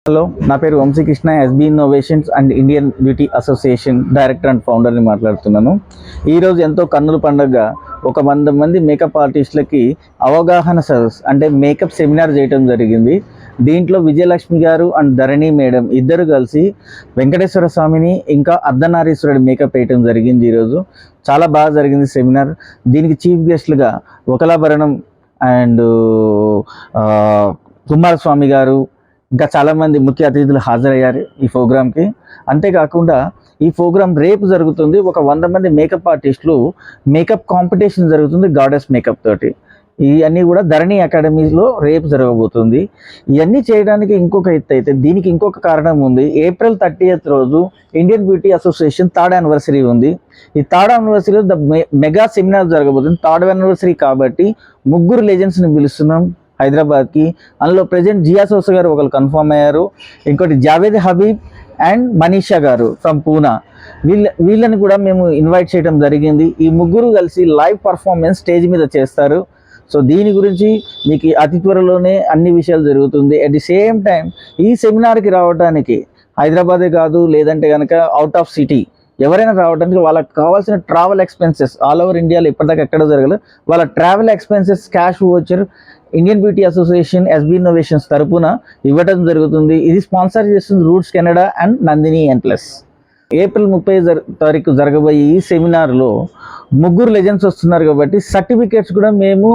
Hello, నా పేరు Vamsikrishna, SB innovations and Indian beauty association director and ఫౌండర్ని మాట్లాడుతున్నాను. ఈరోజు ఎంతో కన్నుల పండుగగా 100 మంది మేకప్ ఆర్టిస్టులకి అవగాహన సదస్సు అంటే మేకప్ సెమినార్ చేయడం జరిగింది. దీంట్లో విజయలక్ష్మి గారు అండ్ ధరణి మేడం ఇద్దరు కలిసి వెంకటేశ్వర స్వామిని ఇంకా అర్ధనారీశ్వరుడి మేకప్ వేయటం జరిగింది. ఈరోజు చాలా బాగా జరిగింది సెమినార్. దీనికి చీఫ్ గెస్ట్లుగా ఒకలాభరణం అండ్ కుమారస్వామి గారు ఇంకా చాలామంది ముఖ్య అతిథులు హాజరయ్యారు ఈ ప్రోగ్రామ్కి. అంతేకాకుండా ఈ ప్రోగ్రాం రేపు జరుగుతుంది. 100 మంది మేకప్ ఆర్టిస్టులు మేకప్ కాంపిటీషన్ జరుగుతుంది గాడెస్ మేకప్ తోటి. ఇవన్నీ కూడా ధరణి అకాడమీలో రేపు జరగబోతుంది. ఇవన్నీ చేయడానికి ఇంకొక ఎత్తు అయితే దీనికి ఇంకొక కారణం ఉంది. April 30th రోజు Indian beauty association 3rd anniversary ఉంది. ఈ 3rd యానివర్సరీలో మెగా సెమినార్ జరగబోతుంది. 3rd యానివర్సరీ కాబట్టి 3 లెజెండ్స్ని పిలుస్తున్నాం హైదరాబాద్కి. అందులో ప్రెజెంట్ జియా సోసా గారు ఒకరు కన్ఫర్మ్ అయ్యారు. ఇంకోటి జావేద్ హబీబ్ అండ్ మనీషా గారు ఫ్రమ్ పూనా. వీళ్ళని కూడా మేము ఇన్వైట్ చేయడం జరిగింది. ఈ 3 కలిసి లైవ్ పర్ఫార్మెన్స్ స్టేజ్ మీద చేస్తారు. సో దీని గురించి మీకు అతి త్వరలోనే అన్ని విషయాలు జరుగుతుంది. అట్ ది సేమ్ టైం ఈ సెమినార్కి రావడానికి హైదరాబాదే కాదు, లేదంటే కనుక అవుట్ ఆఫ్ సిటీ ఎవరైనా రావడానికి వాళ్ళకి కావాల్సిన ట్రావెల్ ఎక్స్పెన్సెస్ ఆల్ ఓవర్ ఇండియాలో ఇప్పటిదాకా ఎక్కడ జరగలేదు. వాళ్ళ travel expenses cash voucher Indian beauty association SB innovations తరపున ఇవ్వడం జరుగుతుంది. ఇది స్పాన్సర్ చేస్తుంది roots Canada and Nandini N+. April 30 జరగబోయే ఈ సెమినార్లో 3 లెజెండ్స్ వస్తున్నారు కాబట్టి సర్టిఫికేట్స్ కూడా మేము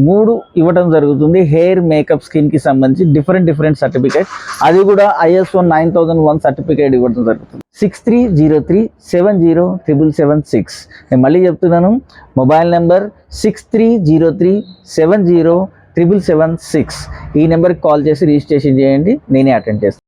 3 ఇవ్వడం జరుగుతుంది. హెయిర్, మేకప్, స్కిన్కి సంబంధించి డిఫరెంట్ సర్టిఫికేట్. అది కూడా ISO 9001 సర్టిఫికేట్ ఇవ్వడం జరుగుతుంది. 6303707776. నేను మళ్ళీ చెప్తున్నాను, మొబైల్ నెంబర్ 6303707776. ఈ నెంబర్కి కాల్ చేసి రిజిస్ట్రేషన్ చేయండి, నేనే అటెండ్ చేస్తాను.